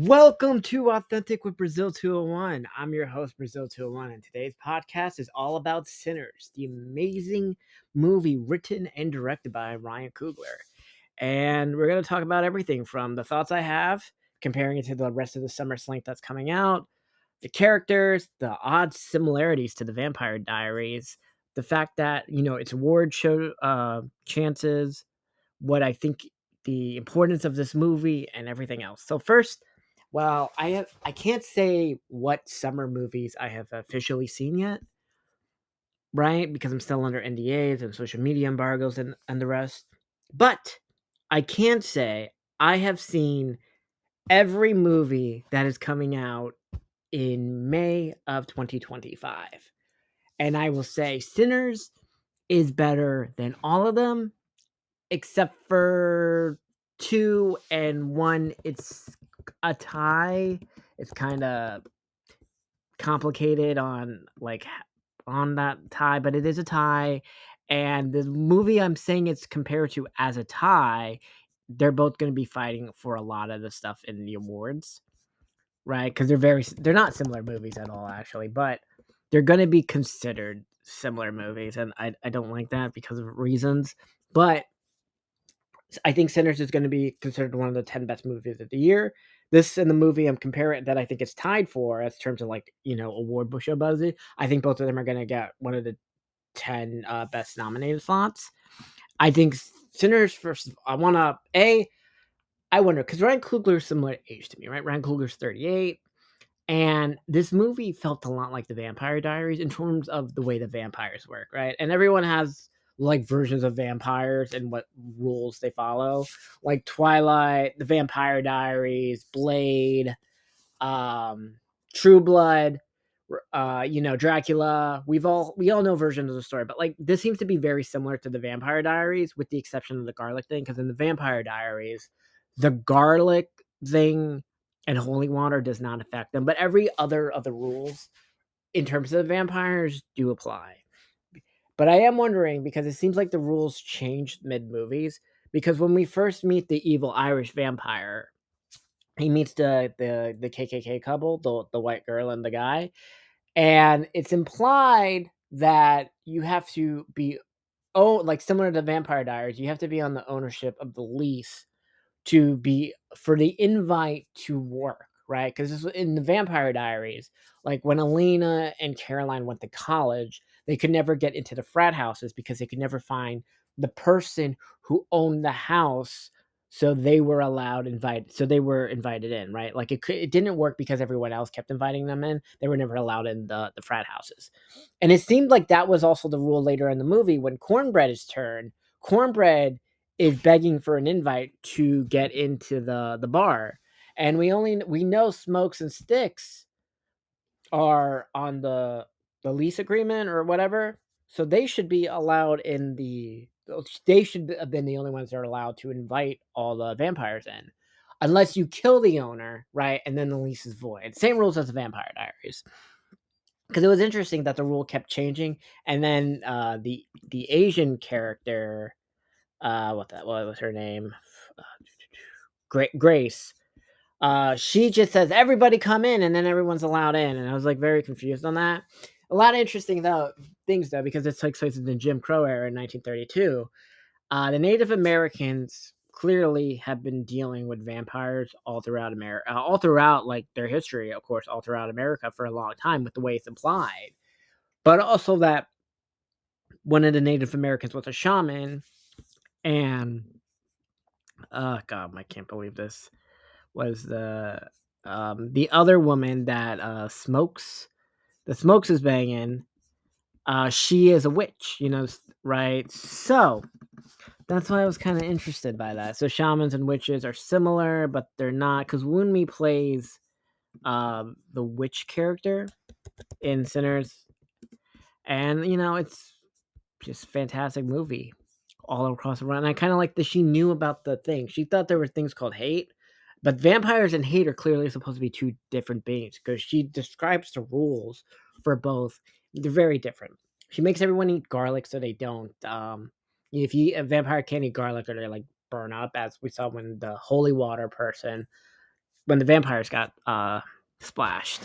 Welcome to Authentic with Brazil 201. I'm your host, Brazil 201, and today's podcast is all about Sinners, the amazing movie written and directed by Ryan Coogler. And we're going to talk about everything from the thoughts I have, comparing it to the rest of the summer slate that's coming out, the characters, the odd similarities to the Vampire Diaries, the fact that, it's award show chances, what I think the importance of this movie and everything else. So first, well, I can't say what summer movies I have officially seen yet, right? Because I'm still under NDAs and social media embargoes and the rest. But I can say I have seen every movie that is coming out in May of 2025. And I will say Sinners is better than all of them except for 2 and 1. It's a tie. It's kind of complicated on that tie, but it is a tie. And the movie I'm saying it's compared to as a tie, they're both going to be fighting for a lot of the stuff in the awards, right? Because they're not similar movies at all, actually, but they're going to be considered similar movies, and I don't like that because of reasons. But I think Sinners is going to be considered one of the 10 best movies of the year. This and the movie I'm comparing that I think it's tied for as terms of award show buzzy. I think both of them are going to get one of the 10 best nominated slots. I think Sinners first. I wonder because Ryan Coogler is similar age to me, right? Ryan Coogler's 38. And this movie felt a lot like the Vampire Diaries in terms of the way the vampires work, right? And everyone has like versions of vampires and what rules they follow. Like Twilight, the Vampire Diaries, Blade, um, True Blood, Dracula. We all know versions of the story, but like this seems to be very similar to the Vampire Diaries, with the exception of the garlic thing. Because in the Vampire Diaries, the garlic thing and holy water does not affect them, but every other of the rules in terms of the vampires do apply. But I am wondering because it seems like the rules changed mid movies. Because when we first meet the evil Irish vampire, he meets the KKK couple, the white girl and the guy, and it's implied that you have to be like similar to Vampire Diaries, you have to be on the ownership of the lease to be for the invite to work, right? Because in the Vampire Diaries, like when Elena and Caroline went to college, they could never get into the frat houses because they could never find the person who owned the house. So they were invited in, right? Like it didn't work because everyone else kept inviting them in. They were never allowed in the frat houses. And it seemed like that was also the rule later in the movie when Cornbread is turned. Cornbread is begging for an invite to get into the bar, and we know Smokes and Sticks are on the lease agreement or whatever, so they should be allowed in they should have been the only ones that are allowed to invite all the vampires in, unless you kill the owner, right? And then the lease is void. Same rules as the Vampire Diaries. Because it was interesting that the rule kept changing, and then the Asian character, what was her name? Grace. She just says everybody come in, and then everyone's allowed in, and I was like very confused on that. A lot of interesting things though, because it takes place in the Jim Crow era in 1932. The Native Americans clearly have been dealing with vampires all throughout America, all throughout like their history, of course, all throughout America for a long time, with the way it's implied, but also that one of the Native Americans was a shaman, and God, I can't believe this was the other woman that Smokes is banging. She is a witch, right? So that's why I was kind of interested by that. So shamans and witches are similar, but they're not, because Woonmi plays the witch character in Sinners, and it's just fantastic movie all across the run. And I kind of like that she knew about the thing. She thought there were things called hate, but vampires and hate are clearly supposed to be two different beings because she describes the rules for both. They're very different. She makes everyone eat garlic so they don't. If a vampire can't eat garlic or they like burn up, as we saw when the holy water person when the vampires got splashed.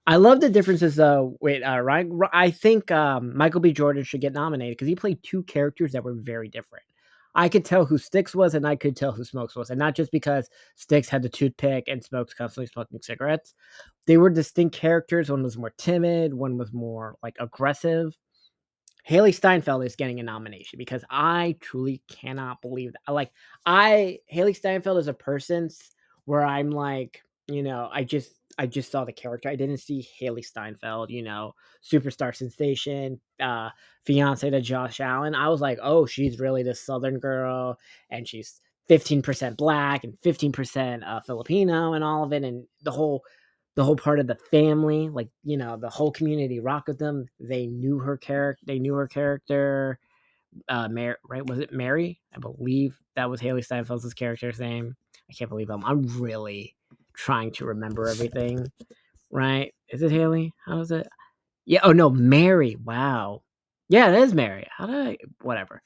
I love the differences though. Wait, Ryan. I think Michael B. Jordan should get nominated because he played two characters that were very different. I could tell who Sticks was, and I could tell who Smokes was, and not just because Sticks had the toothpick and Smokes constantly smoking cigarettes. They were distinct characters. One was more timid. One was more like aggressive. Haley Steinfeld is getting a nomination because I truly cannot believe that. Like, Haley Steinfeld is a person where I'm like, I just saw the character. I didn't see Haley Steinfeld, superstar sensation, fiance to Josh Allen. I was like, oh, she's really this Southern girl, and she's 15% black and 15% Filipino, and all of it, and the whole part of the family, like, the whole community rock with them. They knew her character. They knew her character. Mary, right? Was it Mary? I believe that was Haley Steinfeld's character's name. I can't believe I'm really trying to remember everything. Right? Is it Haley? How is it? Yeah. Oh no, Mary. Wow. Yeah, it is Mary. How did I? Whatever.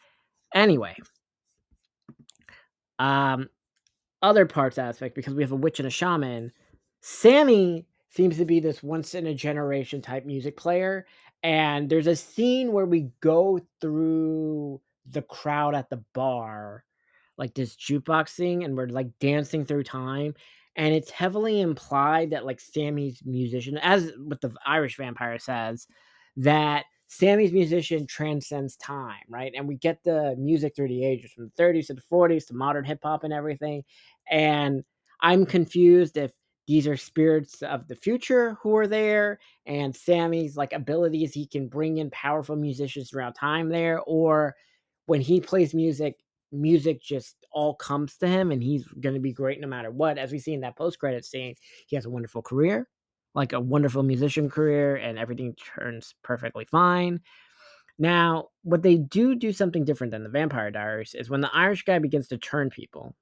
Anyway, um, other parts aspect, because we have a witch and a shaman. Sammy seems to be this once in a generation type music player. And there's a scene where we go through the crowd at the bar, like this jukebox thing, and we're like dancing through time. And it's heavily implied that like Sammy's musician, as what the Irish vampire says, that Sammy's musician transcends time, right? And we get the music through the ages from the 30s to the 40s to modern hip hop and everything. And I'm confused if these are spirits of the future who are there, and Sammy's like abilities, he can bring in powerful musicians throughout time there, or when he plays music just all comes to him and he's going to be great no matter what. As we see in that post-credit scene, he has a wonderful career, like a wonderful musician career, and everything turns perfectly fine. Now, what they do something different than the Vampire Diaries is when the Irish guy begins to turn people,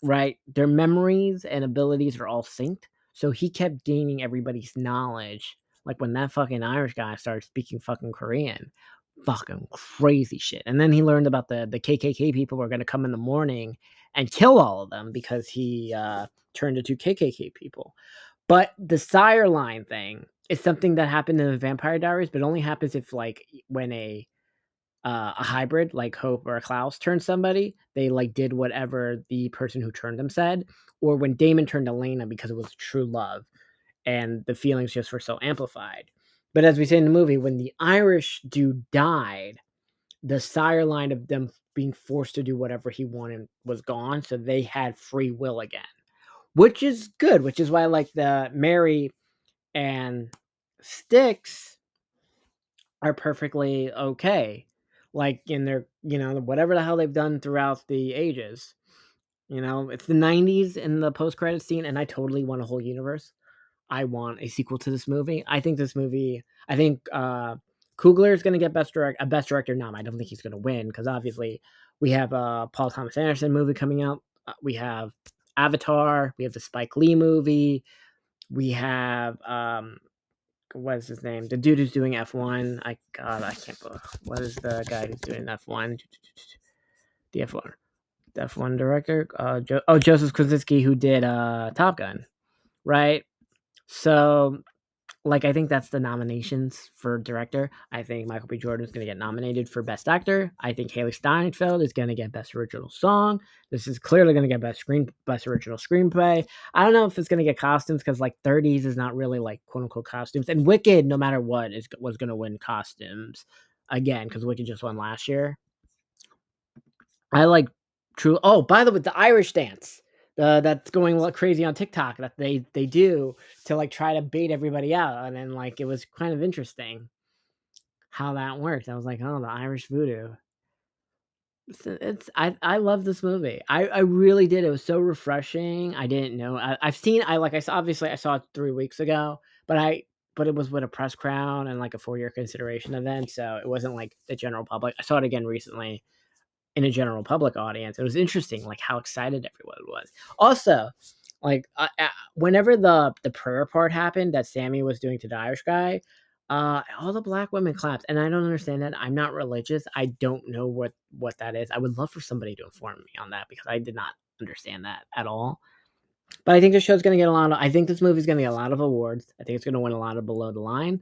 right? Their memories and abilities are all synced. So he kept gaining everybody's knowledge. Like when that fucking Irish guy started speaking fucking Korean, fucking crazy shit. And then he learned about the KKK people were going to come in the morning and kill all of them because he turned into KKK people. But the sire line thing is something that happened in the Vampire Diaries, but it only happens if like when a hybrid like Hope or a Klaus turned somebody, they like did whatever the person who turned them said, or when Damon turned Elena because it was true love and the feelings just were so amplified. But as we say in the movie, when the Irish dude died, the sire line of them being forced to do whatever he wanted was gone, so they had free will again, which is good. Which is why I like the Mary and Sticks are perfectly okay. Like in their, whatever the hell they've done throughout the ages. It's the 90s in the post credit scene, and I totally want a whole universe. I want a sequel to this movie. I think Coogler is going to get best director nom. I don't think he's going to win because obviously we have Paul Thomas Anderson movie coming out. We have Avatar. We have the Spike Lee movie. We have what is his name? The dude who's doing F1. I can't believe, what is the guy who's doing F1? The F1 director. Joseph Kosinski, who did Top Gun, right? So, like, I think that's the nominations for director. I think Michael B. Jordan is going to get nominated for best actor. I think Haley Steinfeld is going to get best original song. This is clearly going to get best original screenplay. I don't know if it's going to get costumes because like 30s is not really like quote unquote costumes. And Wicked, no matter what, was going to win costumes again because Wicked just won last year. I like true. Oh, by the way, the Irish dance. That's going crazy on TikTok that they do to like try to bait everybody out, and then like it was kind of interesting how that worked. I was like, oh, the Irish voodoo. I love this movie. I really did. It was so refreshing. I didn't know. I've seen. I saw, obviously I saw it 3 weeks ago, but it was with a press crowd and like a 4-year consideration event, so it wasn't like the general public. I saw it again recently in a general public audience. It was interesting, like how excited everyone was. Also, like whenever the prayer part happened that Sammy was doing to the Irish guy, all the black women clapped, and I don't understand that. I'm not religious. I don't know what that is. I would love for somebody to inform me on that because I did not understand that at all. But I think the show's gonna get a lot of I think this movie's gonna get a lot of awards. I think it's gonna win a lot of below the line.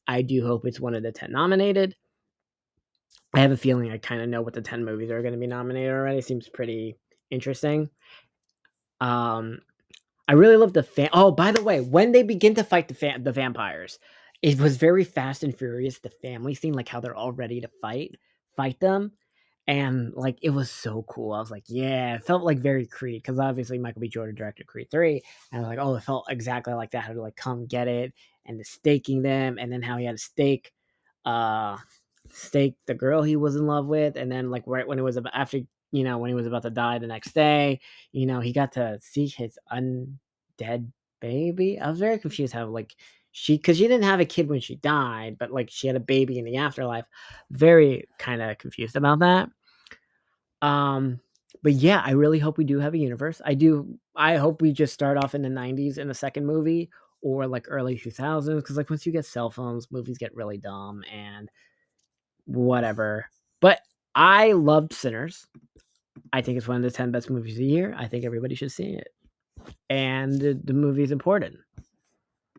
I do hope it's one of the 10 nominated. I have a feeling I kinda know what the 10 movies are gonna be nominated already. Seems pretty interesting. Um, I really love oh, by the way, when they begin to fight the vampires, it was very Fast and Furious, the family scene, like, how they're all ready to fight them, and, like, it was so cool. I was like, "Yeah." It felt like very Creed because obviously Michael B. Jordan directed Creed 3, and I was like, "Oh, it felt exactly like that, how to, like, come get it," and the staking them, and then how he had to uh, stake the girl he was in love with, and then, like, right when it was about after when he was about to die the next day, he got to see his undead baby. I was very confused how, like, because she didn't have a kid when she died, but, like, she had a baby in the afterlife. Very kinda confused about that. Um, but yeah, I really hope we do have a universe. I hope we just start off in the '90s in the second movie or, like, early 2000s because, like, once you get cell phones, movies get really dumb and whatever. But I loved Sinners. I think it's one of the 10 best movies of the year. I think everybody should see it, and the movie is important.